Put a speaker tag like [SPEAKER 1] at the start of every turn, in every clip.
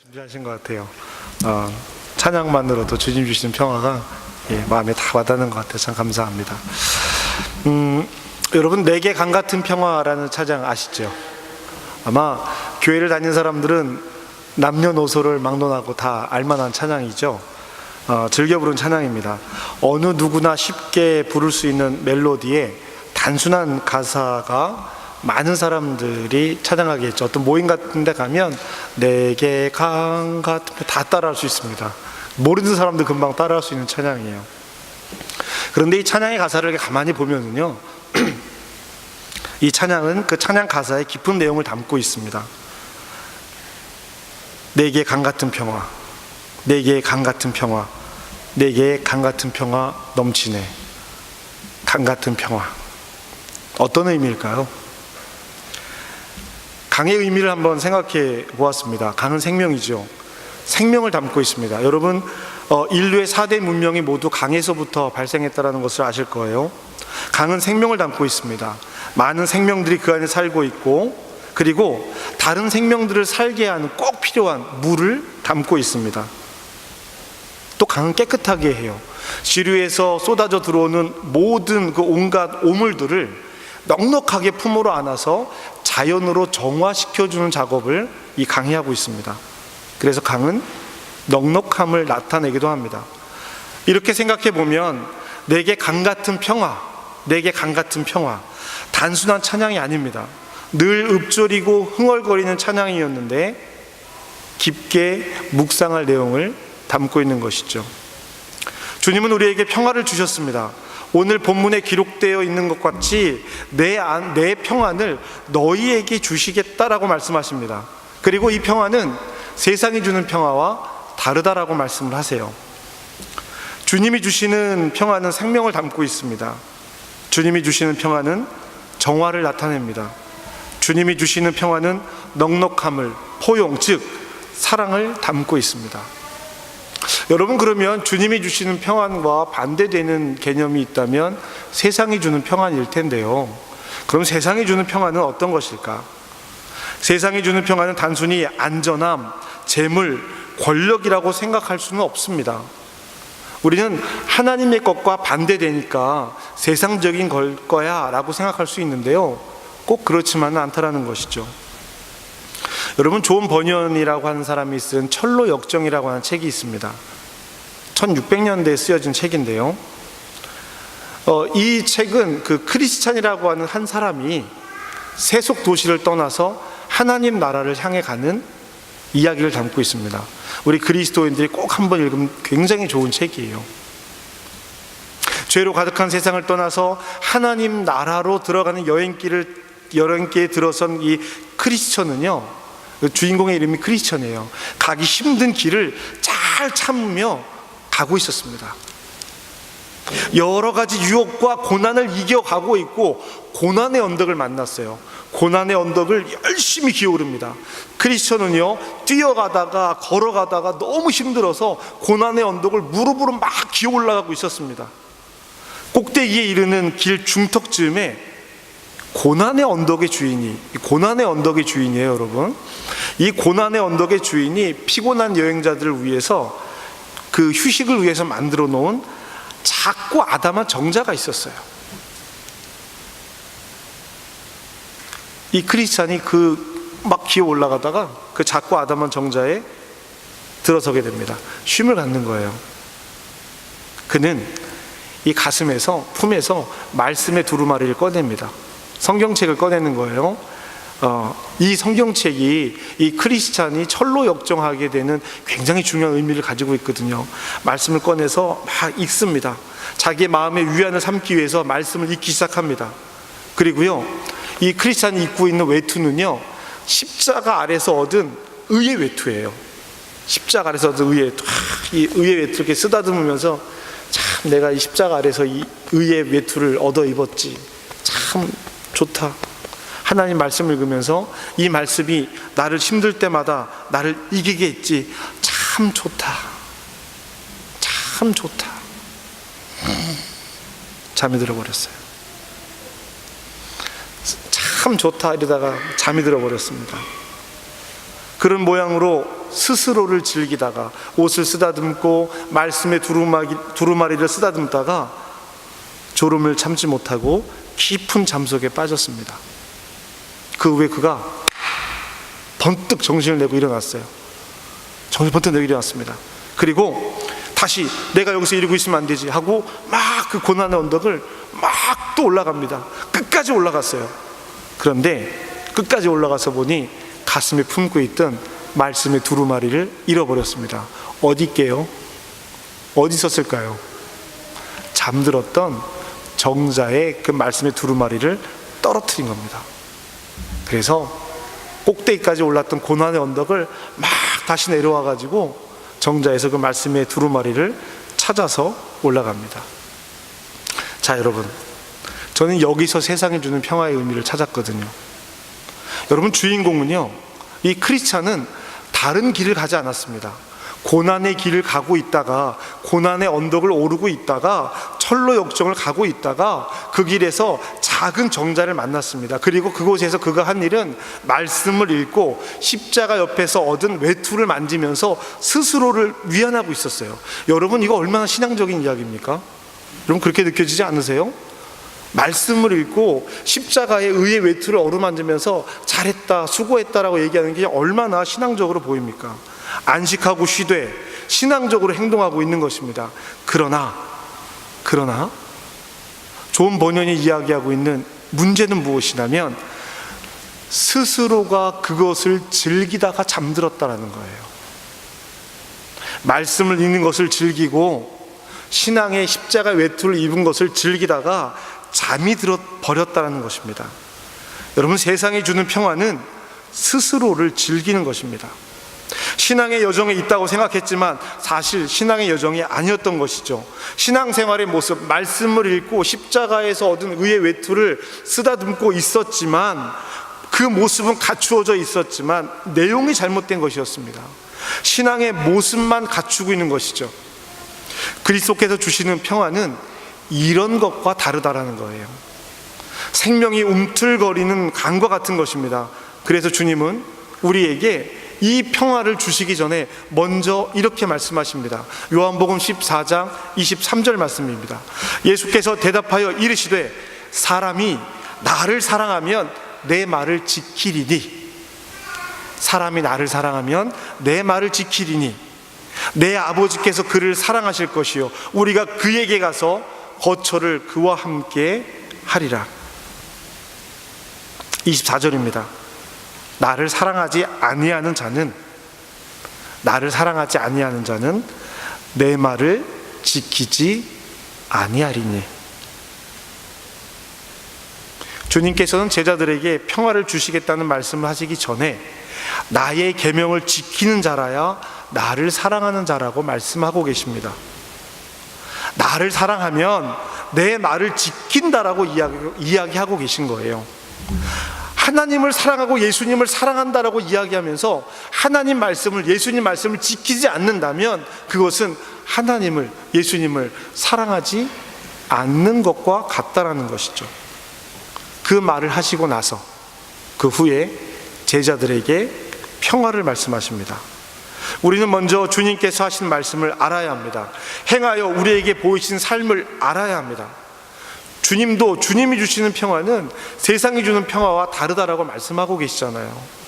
[SPEAKER 1] 준비하신 것 같아요. 찬양만으로도 주님 주시는 평화가 마음에 다 와닿는 것 같아요. 참 감사합니다. 여러분, 내게 강 같은 평화라는 찬양 아시죠? 아마 교회를 다니는 사람들은 남녀노소를 막론하고 다 알만한 찬양이죠. 즐겨 부른 찬양입니다. 어느 누구나 쉽게 부를 수 있는 멜로디에 단순한 가사가 많은 사람들이 찬양하겠죠. 어떤 모임 같은 데 가면 내게 강 같은 다 따라할 수 있습니다. 모르는 사람도 금방 따라할 수 있는 찬양이에요. 그런데 이 찬양의 가사를 가만히 보면은요 이 찬양은 그 찬양 가사에 깊은 내용을 담고 있습니다. 내게 강 같은 평화, 내게 강 같은 평화, 내게 강 같은 평화 넘치네. 강 같은 평화, 어떤 의미일까요? 강의 의미를 한번 생각해 보았습니다. 강은 생명이죠. 생명을 담고 있습니다. 여러분, 인류의 4대 문명이 모두 강에서부터 발생했다는 것을 아실 거예요. 강은 생명을 담고 있습니다. 많은 생명들이 그 안에 살고 있고, 그리고 다른 생명들을 살게 하는 꼭 필요한 물을 담고 있습니다. 또 강은 깨끗하게 해요. 지류에서 쏟아져 들어오는 모든 그 온갖 오물들을 넉넉하게 품으로 안아서 자연으로 정화시켜주는 작업을 이 강이 하고 있습니다. 그래서 강은 넉넉함을 나타내기도 합니다. 이렇게 생각해 보면 내게 강 같은 평화, 내게 강 같은 평화, 단순한 찬양이 아닙니다. 늘 읊조리고 흥얼거리는 찬양이었는데 깊게 묵상할 내용을 담고 있는 것이죠. 주님은 우리에게 평화를 주셨습니다. 오늘 본문에 기록되어 있는 것 같이 내 평안을 너희에게 주시겠다라고 말씀하십니다. 그리고 이 평화는 세상이 주는 평화와 다르다라고 말씀을 하세요. 주님이 주시는 평화는 생명을 담고 있습니다. 주님이 주시는 평화는 정화를 나타냅니다. 주님이 주시는 평화는 넉넉함을, 포용, 즉 사랑을 담고 있습니다. 여러분, 그러면 주님이 주시는 평안과 반대되는 개념이 있다면 세상이 주는 평안일 텐데요. 그럼 세상이 주는 평안은 어떤 것일까? 세상이 주는 평안은 단순히 안전함, 재물, 권력이라고 생각할 수는 없습니다. 우리는 하나님의 것과 반대되니까 세상적인 걸 거야 라고 생각할 수 있는데요, 꼭 그렇지만은 않다라는 것이죠. 여러분, 존 버니언이라고 하는 사람이 쓴 철로 역정이라고 하는 책이 있습니다. 1600년대에 쓰여진 책인데요, 이 책은 그 크리스찬이라고 하는 한 사람이 세속 도시를 떠나서 하나님 나라를 향해 가는 이야기를 담고 있습니다. 우리 그리스도인들이 꼭 한번 읽으면 굉장히 좋은 책이에요. 죄로 가득한 세상을 떠나서 하나님 나라로 들어가는 여행길에 들어선 이 크리스천은요, 주인공의 이름이 크리스천이에요. 가기 힘든 길을 잘 참으며 가고 있었습니다. 여러 가지 유혹과 고난을 이겨가고 있고 고난의 언덕을 만났어요. 고난의 언덕을 열심히 기어오릅니다. 크리스천은요, 뛰어가다가 걸어가다가 너무 힘들어서 고난의 언덕을 무릎으로 막 기어 올라가고 있었습니다. 꼭대기에 이르는 길 중턱쯤에 고난의 언덕의 주인이에요, 여러분. 이 고난의 언덕의 주인이 피곤한 여행자들을 위해서, 그 휴식을 위해서 만들어 놓은 작고 아담한 정자가 있었어요. 이 크리스찬이 막 기어 올라가다가 그 작고 아담한 정자에 들어서게 됩니다. 쉼을 갖는 거예요. 그는 이 품에서 말씀의 두루마리를 꺼냅니다. 성경책을 꺼내는 거예요. 이 성경책이 이 크리스찬이 철로 역정하게 되는 굉장히 중요한 의미를 가지고 있거든요. 말씀을 꺼내서 막 읽습니다. 자기의 마음의 위안을 삼기 위해서 말씀을 읽기 시작합니다. 그리고요, 이 크리스찬이 입고 있는 외투는요, 십자가 아래서 얻은 의의 외투예요. 십자가 아래서 얻은 의의 외투. 이 의의 외투를 이렇게 쓰다듬으면서, 참 내가 이 십자가 아래서 이 의의 외투를 얻어 입었지, 참 좋다. 하나님 말씀을 읽으면서 이 말씀이 나를 힘들 때마다 나를 이기게 했지, 참 좋다, 참 좋다. 잠이 들어버렸어요. 참 좋다 이러다가 잠이 들어버렸습니다. 그런 모양으로 스스로를 즐기다가 옷을 쓰다듬고 말씀의 두루마리를 쓰다듬다가 졸음을 참지 못하고 깊은 잠속에 빠졌습니다. 그 후에 그가 번뜩 정신을 내고 일어났어요. 정신 번뜩 내고 일어났습니다. 그리고 다시 내가 여기서 이러고 있으면 안 되지 하고 막 그 고난의 언덕을 막 또 올라갑니다. 끝까지 올라갔어요. 그런데 끝까지 올라가서 보니 가슴에 품고 있던 말씀의 두루마리를 잃어버렸습니다. 어디 있게요? 어디 있었을까요? 잠들었던 정자의 그 말씀의 두루마리를 떨어뜨린 겁니다. 그래서 꼭대기까지 올랐던 고난의 언덕을 막 다시 내려와 가지고 정자에서 그 말씀의 두루마리를 찾아서 올라갑니다. 자, 여러분, 저는 여기서 세상이 주는 평화의 의미를 찾았거든요. 여러분, 주인공은요, 이 크리스찬은 다른 길을 가지 않았습니다. 고난의 길을 가고 있다가, 고난의 언덕을 오르고 있다가, 철로 역정을 가고 있다가 그 길에서 작은 정자를 만났습니다. 그리고 그곳에서 그가 한 일은 말씀을 읽고 십자가 옆에서 얻은 외투를 만지면서 스스로를 위안하고 있었어요. 여러분, 이거 얼마나 신앙적인 이야기입니까? 여러분, 그렇게 느껴지지 않으세요? 말씀을 읽고 십자가의 의의 외투를 어루만지면서 잘했다, 수고했다라고 얘기하는 게 얼마나 신앙적으로 보입니까? 안식하고 쉬되 신앙적으로 행동하고 있는 것입니다. 그러나 존 버년이 이야기하고 있는 문제는 무엇이냐면 스스로가 그것을 즐기다가 잠들었다라는 거예요. 말씀을 읽는 것을 즐기고 신앙의 십자가 외투를 입은 것을 즐기다가 잠이 들어버렸다는 것입니다. 여러분, 세상이 주는 평화는 스스로를 즐기는 것입니다. 신앙의 여정에 있다고 생각했지만 사실 신앙의 여정이 아니었던 것이죠. 신앙생활의 모습, 말씀을 읽고 십자가에서 얻은 의의 외투를 쓰다듬고 있었지만 그 모습은 갖추어져 있었지만 내용이 잘못된 것이었습니다. 신앙의 모습만 갖추고 있는 것이죠. 그리스도께서 주시는 평화는 이런 것과 다르다라는 거예요. 생명이 움틀거리는 강과 같은 것입니다. 그래서 주님은 우리에게 이 평화를 주시기 전에 먼저 이렇게 말씀하십니다. 요한복음 14장 23절 말씀입니다. 예수께서 대답하여 이르시되 사람이 나를 사랑하면 내 말을 지키리니, 사람이 나를 사랑하면 내 말을 지키리니 내 아버지께서 그를 사랑하실 것이요 우리가 그에게 가서 거처를 그와 함께 하리라. 24절입니다. 나를 사랑하지 아니하는 자는 내 말을 지키지 아니하리니. 주님께서는 제자들에게 평화를 주시겠다는 말씀을 하시기 전에 나의 계명을 지키는 자라야 나를 사랑하는 자라고 말씀하고 계십니다. 나를 사랑하면 내 말을 지킨다라고 이야기하고 계신 거예요. 하나님을 사랑하고 예수님을 사랑한다라고 이야기하면서 하나님 말씀을, 예수님 말씀을 지키지 않는다면 그것은 하나님을, 예수님을 사랑하지 않는 것과 같다라는 것이죠. 그 말을 하시고 나서 그 후에 제자들에게 평화를 말씀하십니다. 우리는 먼저 주님께서 하신 말씀을 알아야 합니다. 행하여 우리에게 보이신 삶을 알아야 합니다. 주님도 주님이 주시는 평화는 세상이 주는 평화와 다르다라고 말씀하고 계시잖아요.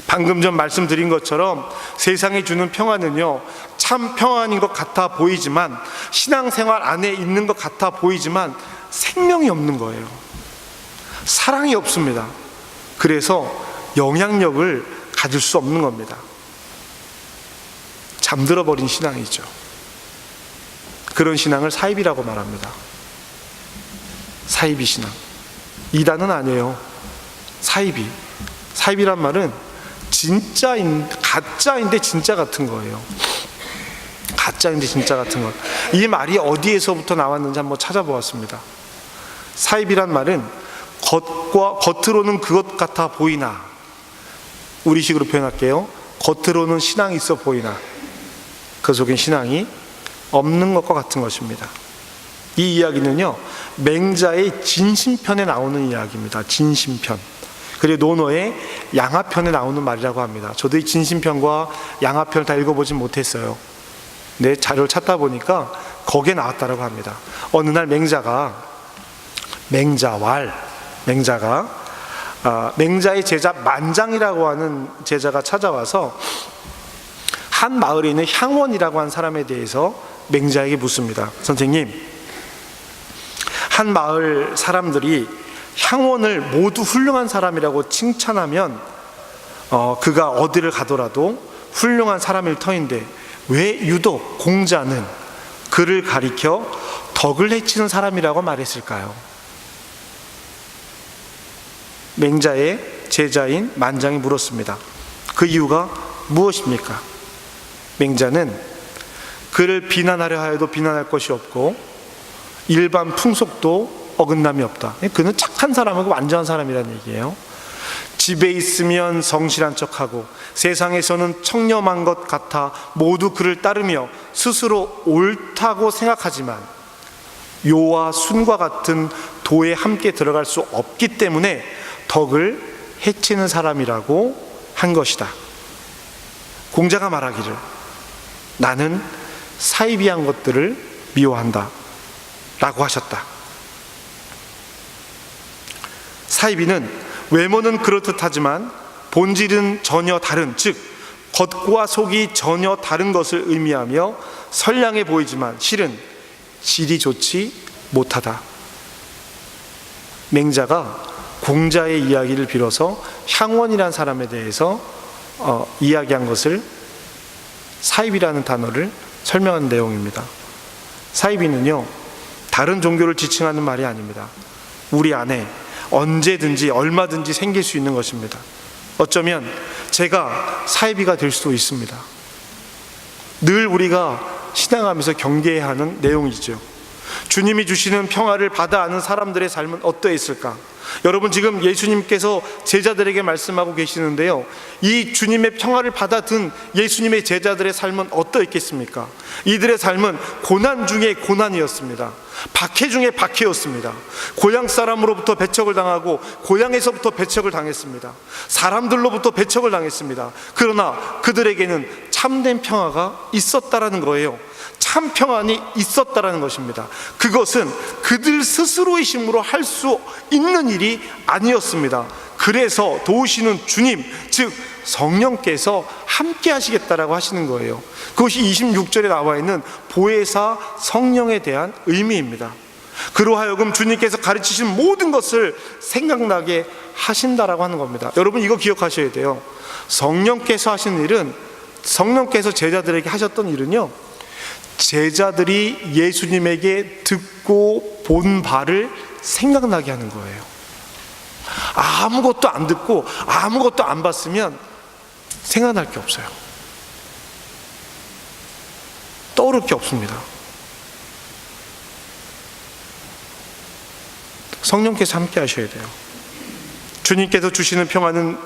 [SPEAKER 1] 방금 전 말씀드린 것처럼 세상이 주는 평화는요, 참 평안인 것 같아 보이지만, 신앙생활 안에 있는 것 같아 보이지만 생명이 없는 거예요. 사랑이 없습니다. 그래서 영향력을 가질 수 없는 겁니다. 잠들어 버린 신앙이죠. 그런 신앙을 사이비라고 말합니다. 사이비 신앙. 이단은 아니에요. 사이비란 말은 가짜인데 진짜 같은 거예요. 가짜인데 진짜 같은 것. 이 말이 어디에서부터 나왔는지 한번 찾아보았습니다. 사이비란 말은 겉으로는 그것 같아 보이나, 우리식으로 표현할게요. 겉으로는 신앙이 있어 보이나 그 속엔 신앙이 없는 것과 같은 것입니다. 이 이야기는요, 맹자의 진심편에 나오는 이야기입니다. 진심편. 그리고 논어의 양화편에 나오는 말이라고 합니다. 저도 이 진심편과 양화편을 다 읽어보진 못했어요. 내 자료를 찾다 보니까 거기에 나왔다고 합니다. 어느 날 맹자의 제자 만장이라고 하는 제자가 찾아와서 한 마을에 있는 향원이라고 하는 사람에 대해서 맹자에게 묻습니다. 선생님, 한 마을 사람들이 향원을 모두 훌륭한 사람이라고 칭찬하면 그가 어디를 가더라도 훌륭한 사람일 터인데 왜 유독 공자는 그를 가리켜 덕을 해치는 사람이라고 말했을까요? 맹자의 제자인 만장이 물었습니다. 그 이유가 무엇입니까? 맹자는 그를 비난하려 하여도 비난할 것이 없고 일반 풍속도 어긋남이 없다. 그는 착한 사람이고 완전한 사람이라는 얘기예요. 집에 있으면 성실한 척하고 세상에서는 청렴한 것 같아 모두 그를 따르며 스스로 옳다고 생각하지만 요와 순과 같은 도에 함께 들어갈 수 없기 때문에 덕을 해치는 사람이라고 한 것이다. 공자가 말하기를 나는 사이비한 것들을 미워한다 라고 하셨다. 사이비는 외모는 그렇듯하지만 본질은 전혀 다른, 즉 겉과 속이 전혀 다른 것을 의미하며 선량해 보이지만 실은 질이 좋지 못하다. 맹자가 공자의 이야기를 빌어서 향원이라는 사람에 대해서 이야기한 것을 사입이라는 단어를 설명한 내용입니다. 사입이는요, 다른 종교를 지칭하는 말이 아닙니다. 우리 안에 언제든지 얼마든지 생길 수 있는 것입니다. 어쩌면 제가 사이비가 될 수도 있습니다. 늘 우리가 신앙하면서 경계해야 하는 내용이죠. 주님이 주시는 평화를 받아 아는 사람들의 삶은 어떠했을까? 여러분, 지금 예수님께서 제자들에게 말씀하고 계시는데요, 이 주님의 평화를 받아든 예수님의 제자들의 삶은 어떠했겠습니까? 이들의 삶은 고난 중에 고난이었습니다. 박해 중에 박해였습니다. 고향 사람으로부터 배척을 당하고 고향에서부터 배척을 당했습니다. 사람들로부터 배척을 당했습니다. 그러나 그들에게는 참된 평화가 있었다라는 거예요. 참 평안이 있었다라는 것입니다. 그것은 그들 스스로의 힘으로 할 수 있는 일이 아니었습니다. 그래서 도우시는 주님, 즉 성령께서 함께 하시겠다라고 하시는 거예요. 그것이 26절에 나와 있는 보혜사 성령에 대한 의미입니다. 그로 하여금 주님께서 가르치신 모든 것을 생각나게 하신다라고 하는 겁니다. 여러분, 이거 기억하셔야 돼요. 성령께서 하신 일은, 성령께서 제자들에게 하셨던 일은요, 제자들이 예수님에게 듣고 본 바를 생각나게 하는 거예요. 아무것도 안 듣고 아무것도 안 봤으면 생각날 게 없어요. 떠오를 게 없습니다. 성령께서 함께 하셔야 돼요. 주님께서 주시는 평화는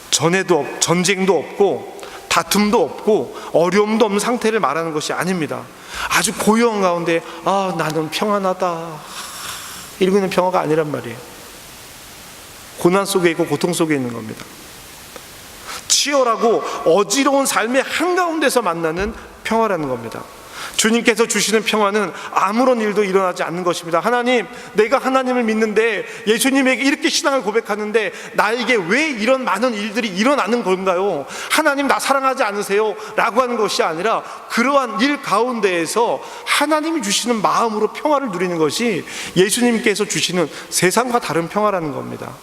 [SPEAKER 1] 전쟁도 없고 다툼도 없고 어려움도 없는 상태를 말하는 것이 아닙니다. 아주 고요한 가운데 나는 평안하다 이러는 평화가 아니란 말이에요. 고난 속에 있고 고통 속에 있는 겁니다. 치열하고 어지러운 삶의 한가운데서 만나는 평화라는 겁니다. 주님께서 주시는 평화는 아무런 일도 일어나지 않는 것입니다. 하나님, 내가 하나님을 믿는데 예수님에게 이렇게 신앙을 고백하는데 나에게 왜 이런 많은 일들이 일어나는 건가요? 하나님, 나 사랑하지 않으세요? 라고 하는 것이 아니라 그러한 일 가운데에서 하나님이 주시는 마음으로 평화를 누리는 것이 예수님께서 주시는 세상과 다른 평화라는 겁니다.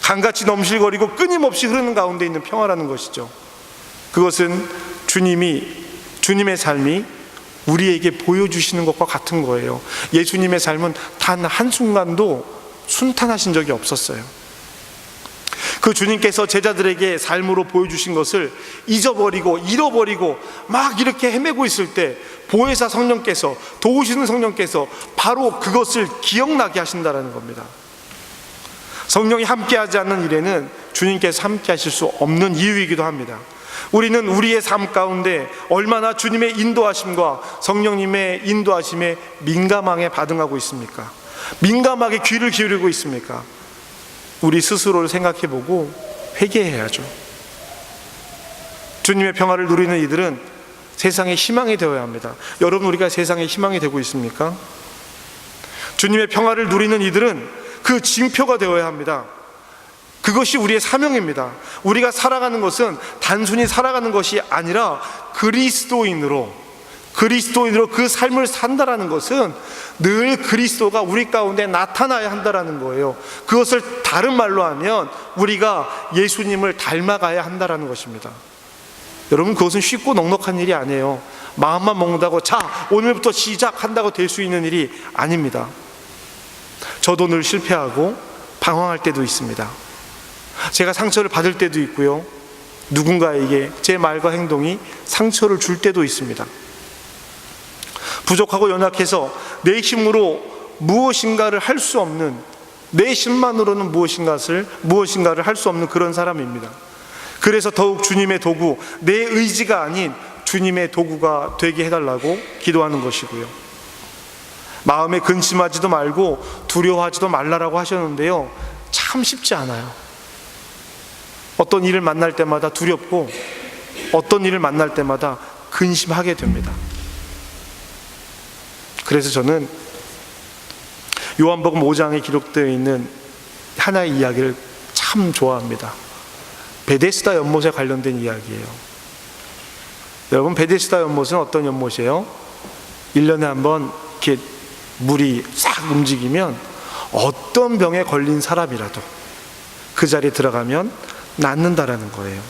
[SPEAKER 1] 강같이 넘실거리고 끊임없이 흐르는 가운데 있는 평화라는 것이죠. 그것은 주님의 삶이 우리에게 보여주시는 것과 같은 거예요. 예수님의 삶은 단 한순간도 순탄하신 적이 없었어요. 그 주님께서 제자들에게 삶으로 보여주신 것을 잊어버리고 잃어버리고 막 이렇게 헤매고 있을 때 보혜사 성령께서, 도우시는 성령께서 바로 그것을 기억나게 하신다는 겁니다. 성령이 함께하지 않는 일에는 주님께서 함께하실 수 없는 이유이기도 합니다. 우리는 우리의 삶 가운데 얼마나 주님의 인도하심과 성령님의 인도하심에 민감하게 반응하고 있습니까? 민감하게 귀를 기울이고 있습니까? 우리 스스로를 생각해보고 회개해야죠. 주님의 평화를 누리는 이들은 세상의 희망이 되어야 합니다. 여러분, 우리가 세상의 희망이 되고 있습니까? 주님의 평화를 누리는 이들은 그 징표가 되어야 합니다. 그것이 우리의 사명입니다. 우리가 살아가는 것은 단순히 살아가는 것이 아니라 그리스도인으로 그 삶을 산다라는 것은 늘 그리스도가 우리 가운데 나타나야 한다라는 거예요. 그것을 다른 말로 하면 우리가 예수님을 닮아가야 한다라는 것입니다. 여러분, 그것은 쉽고 넉넉한 일이 아니에요. 마음만 먹는다고 자 오늘부터 시작한다고 될 수 있는 일이 아닙니다. 저도 늘 실패하고 방황할 때도 있습니다. 제가 상처를 받을 때도 있고요, 누군가에게 제 말과 행동이 상처를 줄 때도 있습니다. 부족하고 연약해서 내 힘으로 무엇인가를 할 수 없는, 내 힘만으로는 무엇인가를 할 수 없는 그런 사람입니다. 그래서 더욱 주님의 도구, 내 의지가 아닌 주님의 도구가 되게 해달라고 기도하는 것이고요. 마음에 근심하지도 말고 두려워하지도 말라라고 하셨는데요, 참 쉽지 않아요. 어떤 일을 만날 때마다 두렵고 어떤 일을 만날 때마다 근심하게 됩니다. 그래서 저는 요한복음 5장에 기록되어 있는 하나의 이야기를 참 좋아합니다. 베데스다 연못에 관련된 이야기예요. 여러분, 베데스다 연못은 어떤 연못이에요? 1년에 한 번 이렇게 물이 싹 움직이면 어떤 병에 걸린 사람이라도 그 자리에 들어가면 낫는다라는 거예요.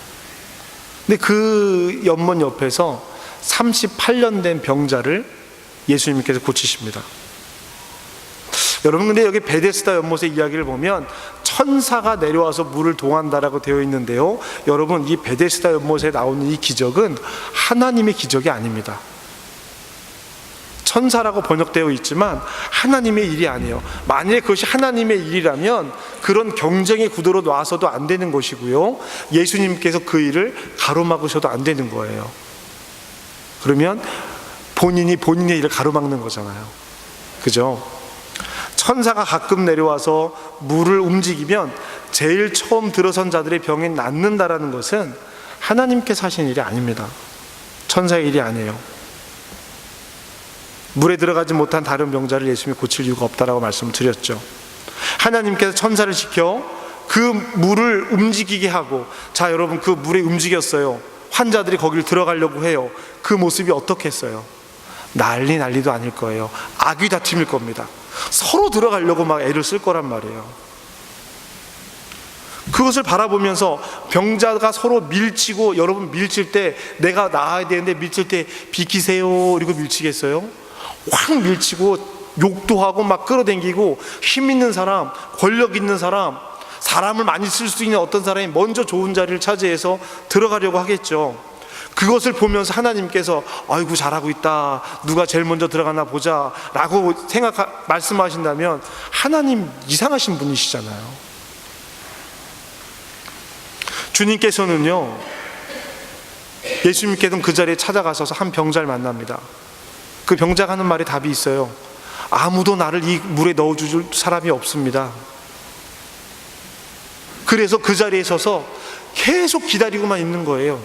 [SPEAKER 1] 근데 그 연못 옆에서 38년 된 병자를 예수님께서 고치십니다. 여러분, 근데 여기 베데스다 연못의 이야기를 보면 천사가 내려와서 물을 동한다라고 되어 있는데요, 여러분, 이 베데스다 연못에 나오는 이 기적은 하나님의 기적이 아닙니다. 천사라고 번역되어 있지만 하나님의 일이 아니에요. 만약에 그것이 하나님의 일이라면 그런 경쟁의 구도로 놔서도 안 되는 것이고요, 예수님께서 그 일을 가로막으셔도 안 되는 거예요. 그러면 본인이 본인의 일을 가로막는 거잖아요. 그죠? 천사가 가끔 내려와서 물을 움직이면 제일 처음 들어선 자들의 병이 낫는다라는 것은 하나님께서 하신 일이 아닙니다. 천사의 일이 아니에요. 물에 들어가지 못한 다른 병자를 예수님이 고칠 이유가 없다라고 말씀을 드렸죠. 하나님께서 천사를 시켜 그 물을 움직이게 하고, 자 여러분, 그 물에 움직였어요. 환자들이 거기를 들어가려고 해요. 그 모습이 어떻겠어요? 난리도 아닐 거예요. 악의 다툼일 겁니다. 서로 들어가려고 막 애를 쓸 거란 말이에요. 그것을 바라보면서 병자가 서로 밀치고, 여러분 밀칠 때 내가 나아야 되는데 밀칠 때 비키세요 이러고 밀치겠어요? 확 밀치고 욕도 하고 막 끌어당기고, 힘 있는 사람, 권력 있는 사람, 사람을 많이 쓸 수 있는 어떤 사람이 먼저 좋은 자리를 차지해서 들어가려고 하겠죠. 그것을 보면서 하나님께서 아이고 잘하고 있다, 누가 제일 먼저 들어가나 보자 라고 말씀하신다면 하나님 이상하신 분이시잖아요. 주님께서는요, 예수님께서는 그 자리에 찾아가셔서 한 병자를 만납니다. 그 병자가 하는 말에 답이 있어요. 아무도 나를 이 물에 넣어줄 사람이 없습니다. 그래서 그 자리에 서서 계속 기다리고만 있는 거예요.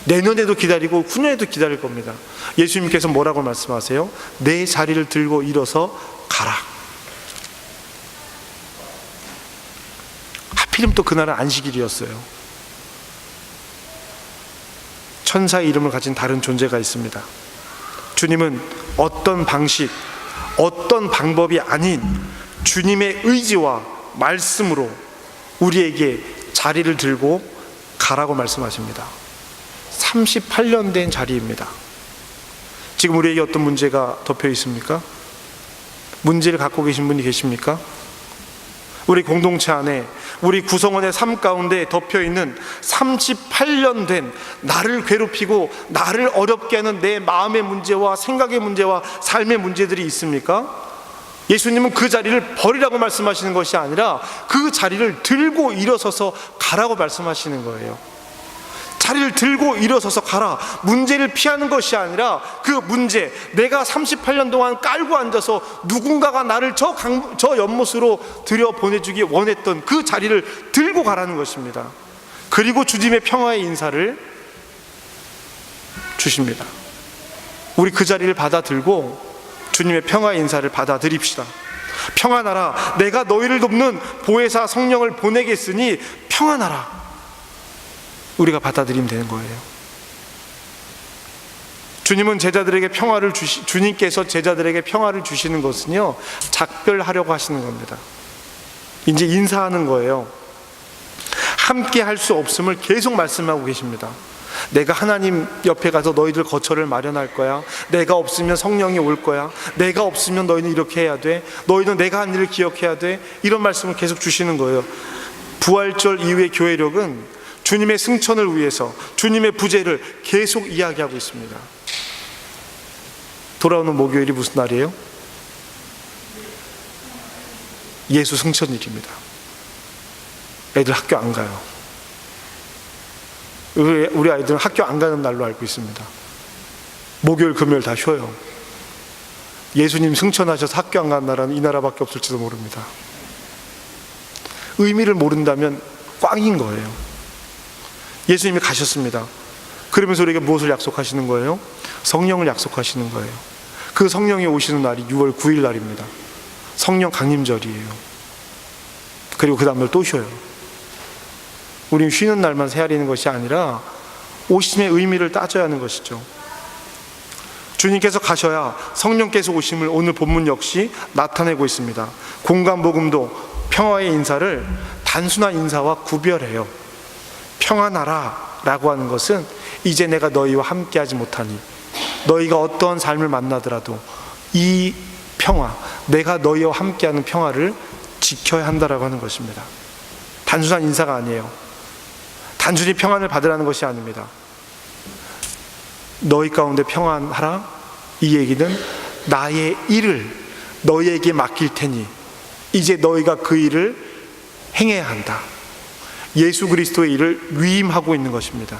[SPEAKER 1] 내년에도 기다리고 후년에도 기다릴 겁니다. 예수님께서 뭐라고 말씀하세요? 내 자리를 들고 일어서 가라. 하필이면 또 그날은 안식일이었어요. 천사의 이름을 가진 다른 존재가 있습니다. 주님은 어떤 방식, 어떤 방법이 아닌 주님의 의지와 말씀으로 우리에게 자리를 들고 가라고 말씀하십니다. 38년 된 자리입니다. 지금 우리에게 어떤 문제가 덮여 있습니까? 문제를 갖고 계신 분이 계십니까? 우리 공동체 안에, 우리 구성원의 삶 가운데 덮여 있는 38년 된 나를 괴롭히고 나를 어렵게 하는 내 마음의 문제와 생각의 문제와 삶의 문제들이 있습니까? 예수님은 그 자리를 버리라고 말씀하시는 것이 아니라 그 자리를 들고 일어서서 가라고 말씀하시는 거예요. 자리를 들고 일어서서 가라. 문제를 피하는 것이 아니라 그 문제, 내가 38년 동안 깔고 앉아서 누군가가 나를 저 연못으로 들여보내주기 원했던 그 자리를 들고 가라는 것입니다. 그리고 주님의 평화의 인사를 주십니다. 우리 그 자리를 받아들고 주님의 평화의 인사를 받아들입시다. 평안하라. 내가 너희를 돕는 보혜사 성령을 보내겠으니 평안하라. 우리가 받아들이면 되는 거예요. 주님은 제자들에게 주님께서 제자들에게 평화를 주시는 것은요, 작별하려고 하시는 겁니다. 이제 인사하는 거예요. 함께 할 수 없음을 계속 말씀하고 계십니다. 내가 하나님 옆에 가서 너희들 거처를 마련할 거야. 내가 없으면 성령이 올 거야. 내가 없으면 너희는 이렇게 해야 돼. 너희는 내가 한 일을 기억해야 돼. 이런 말씀을 계속 주시는 거예요. 부활절 이후의 교회력은 주님의 승천을 위해서 주님의 부재를 계속 이야기하고 있습니다. 돌아오는 목요일이 무슨 날이에요? 예수 승천일입니다. 애들 학교 안 가요. 우리 아이들은 학교 안 가는 날로 알고 있습니다. 목요일, 금요일 다 쉬어요. 예수님 승천하셔서 학교 안 가는 나라는 이 나라밖에 없을지도 모릅니다. 의미를 모른다면 꽝인 거예요. 예수님이 가셨습니다. 그러면서 우리에게 무엇을 약속하시는 거예요? 성령을 약속하시는 거예요. 그 성령이 오시는 날이 6월 9일 날입니다. 성령 강림절이에요. 그리고 그 다음날 또 쉬어요. 우리는 쉬는 날만 헤아리는 것이 아니라 오심의 의미를 따져야 하는 것이죠. 주님께서 가셔야 성령께서 오심을 오늘 본문 역시 나타내고 있습니다. 공간복음도 평화의 인사를 단순한 인사와 구별해요. 평안하라 라고 하는 것은 이제 내가 너희와 함께하지 못하니, 너희가 어떠한 삶을 만나더라도 이 평화, 내가 너희와 함께하는 평화를 지켜야 한다라고 하는 것입니다. 단순한 인사가 아니에요. 단순히 평안을 받으라는 것이 아닙니다. 너희 가운데 평안하라, 이 얘기는 나의 일을 너희에게 맡길 테니 이제 너희가 그 일을 행해야 한다. 예수 그리스도의 일을 위임하고 있는 것입니다.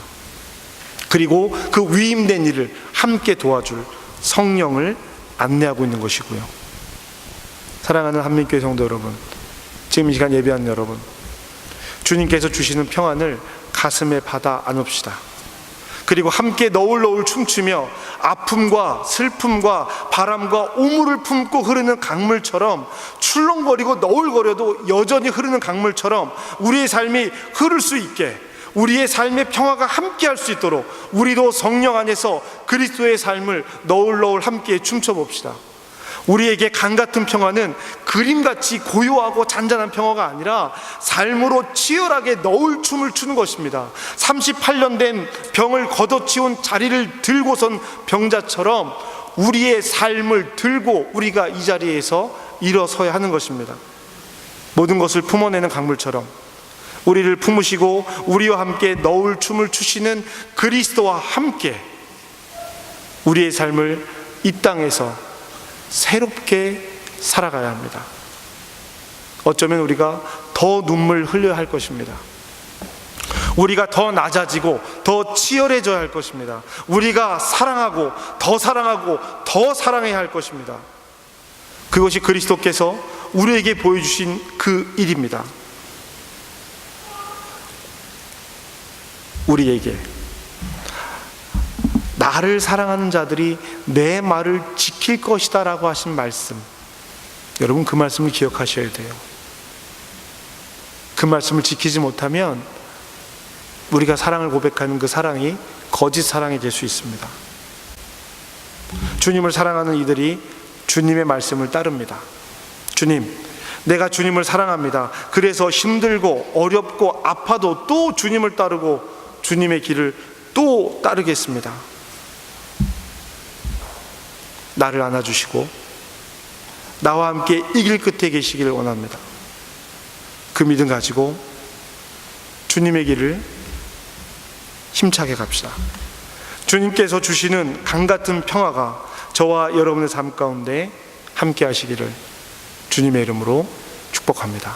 [SPEAKER 1] 그리고 그 위임된 일을 함께 도와줄 성령을 안내하고 있는 것이고요. 사랑하는 한민교회 성도 여러분, 지금 이 시간 예배하는 여러분, 주님께서 주시는 평안을 가슴에 받아 안읍시다. 그리고 함께 너울너울 춤추며 아픔과 슬픔과 바람과 오물을 품고 흐르는 강물처럼, 출렁거리고 너울거려도 여전히 흐르는 강물처럼 우리의 삶이 흐를 수 있게, 우리의 삶의 평화가 함께 할 수 있도록 우리도 성령 안에서 그리스도의 삶을 너울너울 함께 춤춰봅시다. 우리에게 강같은 평화는 그림같이 고요하고 잔잔한 평화가 아니라 삶으로 치열하게 너울춤을 추는 것입니다. 38년 된 병을 걷어치운 자리를 들고선 병자처럼 우리의 삶을 들고 우리가 이 자리에서 일어서야 하는 것입니다. 모든 것을 품어내는 강물처럼 우리를 품으시고 우리와 함께 너울춤을 추시는 그리스도와 함께 우리의 삶을 이 땅에서 새롭게 살아가야 합니다. 어쩌면 우리가 더 눈물 흘려야 할 것입니다. 우리가 더 낮아지고 더 치열해져야 할 것입니다. 우리가 사랑하고 더 사랑해야 할 것입니다. 그것이 그리스도께서 우리에게 보여주신 그 일입니다. 우리에게 나를 사랑하는 자들이 내 말을 지킬 것이다 라고 하신 말씀, 여러분 그 말씀을 기억하셔야 돼요. 그 말씀을 지키지 못하면 우리가 사랑을 고백하는 그 사랑이 거짓 사랑이 될 수 있습니다. 주님을 사랑하는 이들이 주님의 말씀을 따릅니다. 주님, 내가 주님을 사랑합니다. 그래서 힘들고 어렵고 아파도 또 주님을 따르고 주님의 길을 또 따르겠습니다. 나를 안아주시고 나와 함께 이 길 끝에 계시기를 원합니다. 그 믿음 가지고 주님의 길을 힘차게 갑시다. 주님께서 주시는 강같은 평화가 저와 여러분의 삶 가운데 함께 하시기를 주님의 이름으로 축복합니다.